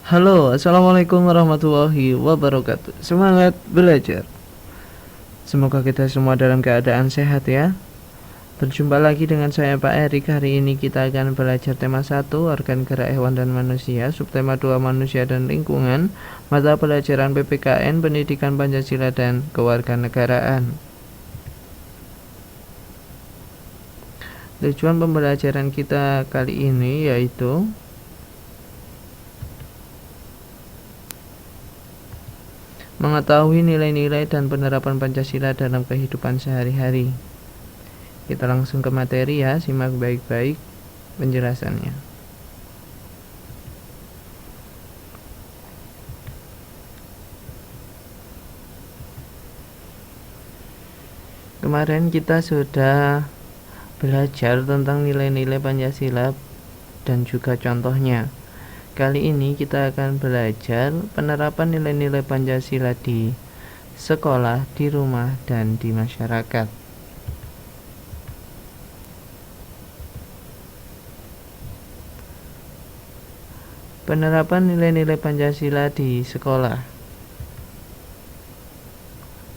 Halo, assalamualaikum warahmatullahi wabarakatuh. Semangat belajar. Semoga kita semua dalam keadaan sehat ya. Berjumpa lagi dengan saya Pak Erik. Hari ini kita akan belajar tema 1, organ gerak hewan dan manusia, subtema 2, manusia dan lingkungan, mata pelajaran PPKN, pendidikan Pancasila dan kewarganegaraan. Tujuan pembelajaran kita kali ini yaitu mengetahui nilai-nilai dan penerapan Pancasila dalam kehidupan sehari-hari. Kita langsung ke materi ya, simak baik-baik penjelasannya. Kemarin kita sudah belajar tentang nilai-nilai Pancasila dan juga contohnya. Kali ini kita akan belajar penerapan nilai-nilai Pancasila di sekolah, di rumah, dan di masyarakat. Penerapan nilai-nilai Pancasila di sekolah.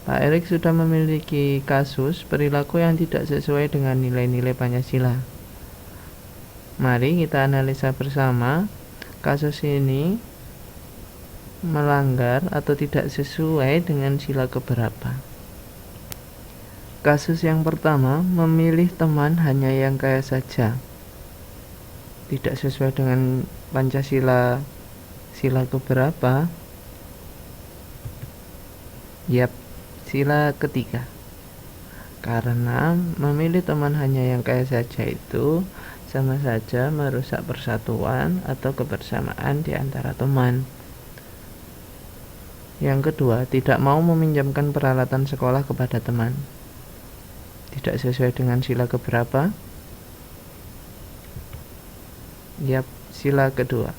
Pak Erik sudah memiliki kasus perilaku yang tidak sesuai dengan nilai-nilai Pancasila. Mari kita analisa bersama. Kasus ini melanggar atau tidak sesuai dengan sila keberapa. Kasus yang pertama, memilih teman hanya yang kaya saja. Tidak sesuai dengan Pancasila sila keberapa? Yap, sila ketiga. Karena memilih teman hanya yang kaya saja itu sama saja merusak persatuan atau kebersamaan di antara teman. Yang kedua, tidak mau meminjamkan peralatan sekolah kepada teman. Tidak sesuai dengan sila keberapa? Yap, sila kedua.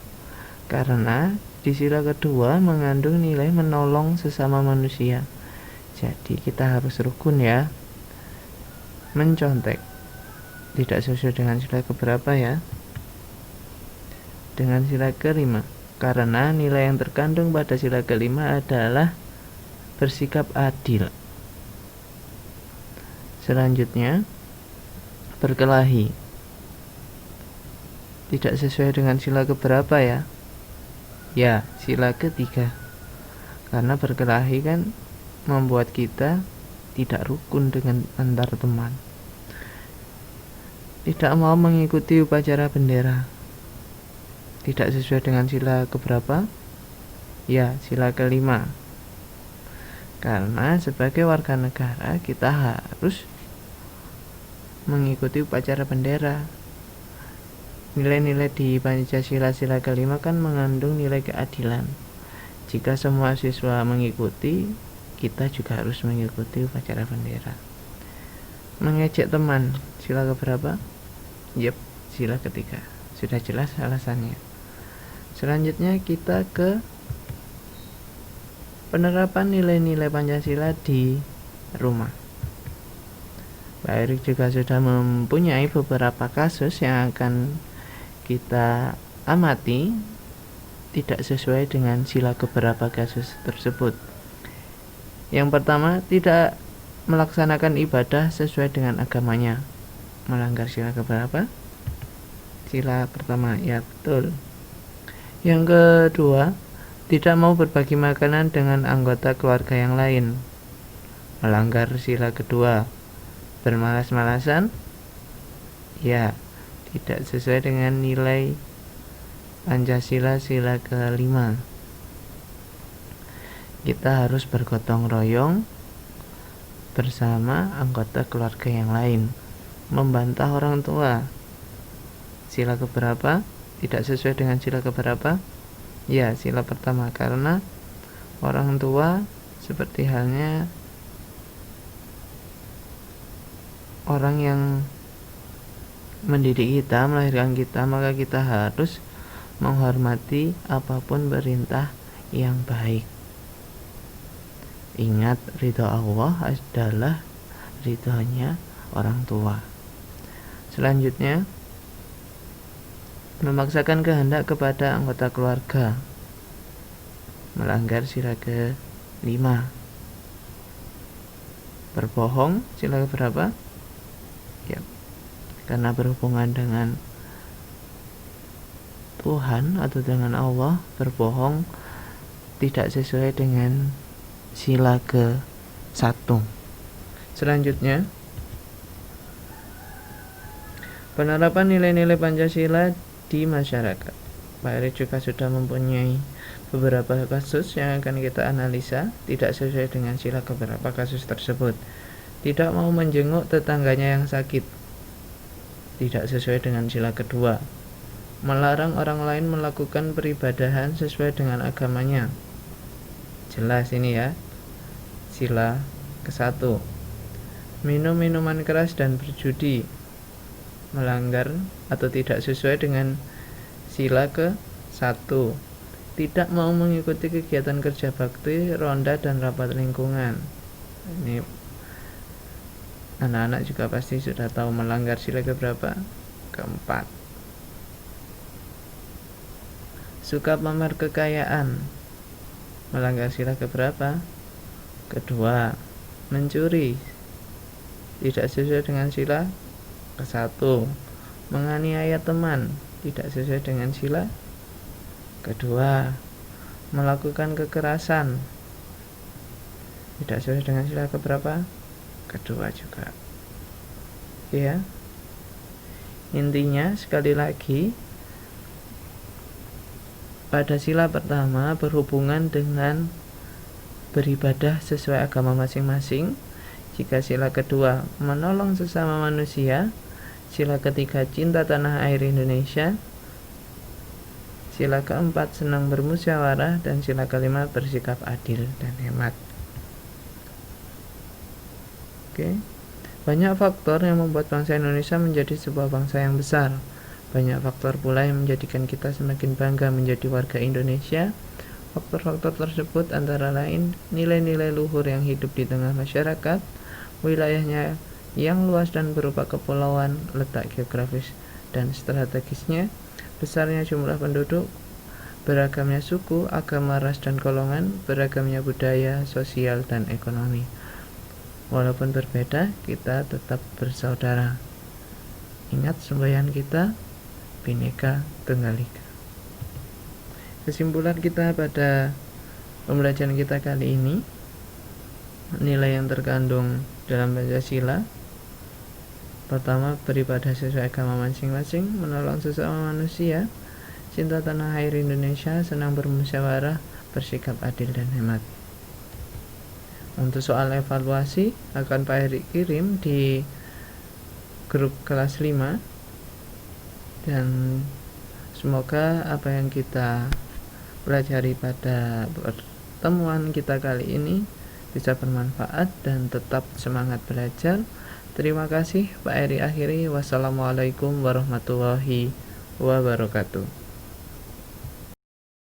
Karena di sila kedua mengandung nilai menolong sesama manusia. Jadi kita harus rukun ya. Mencontek. Tidak sesuai dengan sila keberapa ya? Dengan sila kelima. Karena nilai yang terkandung pada sila kelima adalah bersikap adil. Selanjutnya, berkelahi. Tidak sesuai dengan sila keberapa ya? Ya, sila ketiga. Karena berkelahi kan membuat kita tidak rukun dengan antar teman. Tidak mau mengikuti upacara bendera. Tidak sesuai dengan sila keberapa? Ya, sila kelima. Karena sebagai warga negara kita harus mengikuti upacara bendera. Nilai-nilai di Pancasila sila kelima kan mengandung nilai keadilan. Jika semua siswa mengikuti, kita juga harus mengikuti upacara bendera. Mengejek teman, sila keberapa? Yep, sila ketiga. Sudah jelas alasannya. Selanjutnya kita ke penerapan nilai-nilai Pancasila di rumah. Pak Erik juga sudah mempunyai beberapa kasus yang akan kita amati tidak sesuai dengan sila keberapa kasus tersebut. Yang pertama, tidak melaksanakan ibadah sesuai dengan agamanya. Melanggar sila keberapa? Sila pertama, ya betul. Yang kedua, tidak mau berbagi makanan dengan anggota keluarga yang lain. Melanggar sila kedua. Bermalas-malasan? Ya, tidak sesuai dengan nilai Pancasila sila kelima. Kita harus bergotong royong bersama anggota keluarga yang lain. Membantah orang tua, sila keberapa? Tidak sesuai dengan sila keberapa? Ya, sila pertama. Karena orang tua seperti halnya orang yang mendidik kita, melahirkan kita, maka kita harus menghormati apapun perintah yang baik. Ingat, ridho Allah adalah ridhonya orang tua. Selanjutnya, memaksakan kehendak kepada anggota keluarga. melanggar sila ke-5. Berbohong sila ke-berapa? Ya, karena berhubungan dengan Tuhan atau dengan Allah, berbohong tidak sesuai dengan sila ke-1. Selanjutnya, penerapan nilai-nilai Pancasila di masyarakat. Pak Eri juga sudah mempunyai beberapa kasus yang akan kita analisa tidak sesuai dengan sila keberapa kasus tersebut. Tidak mau menjenguk tetangganya yang sakit, tidak sesuai dengan sila kedua. Melarang orang lain melakukan peribadahan sesuai dengan agamanya. Jelas ini ya, sila ke-1. Minum minuman keras dan berjudi, melanggar atau tidak sesuai dengan sila ke-1. Tidak mau mengikuti kegiatan kerja bakti, ronda, dan rapat lingkungan. Ini anak-anak juga pasti sudah tahu melanggar sila keberapa? Ke-4. Suka pamer kekayaan, melanggar sila keberapa? Ke-2. Mencuri, tidak sesuai dengan sila ke-1. Menganiaya teman, tidak sesuai dengan sila ke-2. Melakukan kekerasan, tidak sesuai dengan sila keberapa? Ke-2 juga. Ya, intinya sekali lagi, pada sila pertama berhubungan dengan beribadah sesuai agama masing-masing. Jika sila kedua menolong sesama manusia, sila ketiga cinta tanah air Indonesia, sila keempat senang bermusyawarah, dan sila kelima bersikap adil dan hemat. Oke. Banyak faktor yang membuat bangsa Indonesia menjadi sebuah bangsa yang besar. Banyak faktor pula yang menjadikan kita semakin bangga menjadi warga Indonesia. Faktor-faktor tersebut antara lain nilai-nilai luhur yang hidup di tengah masyarakat, wilayahnya yang luas dan berupa kepulauan, letak geografis dan strategisnya, besarnya jumlah penduduk, beragamnya suku, agama, ras, dan golongan, beragamnya budaya, sosial, dan ekonomi. Walaupun berbeda, kita tetap bersaudara. Ingat semboyan kita, Bhinneka Tunggal Ika. Kesimpulan kita pada pembelajaran kita kali ini, nilai yang terkandung dalam Pancasila. Pertama, beribadah sesuai agama masing-masing, menolong sesama manusia, cinta tanah air Indonesia, senang bermusyawarah, bersikap adil dan hemat. Untuk soal evaluasi akan Pak Heri kirim di grup kelas 5, dan semoga apa yang kita pelajari pada pertemuan kita kali ini bisa bermanfaat dan tetap semangat belajar. Terima kasih. Pak Heri akhiri. Wassalamualaikum warahmatullahi wabarakatuh.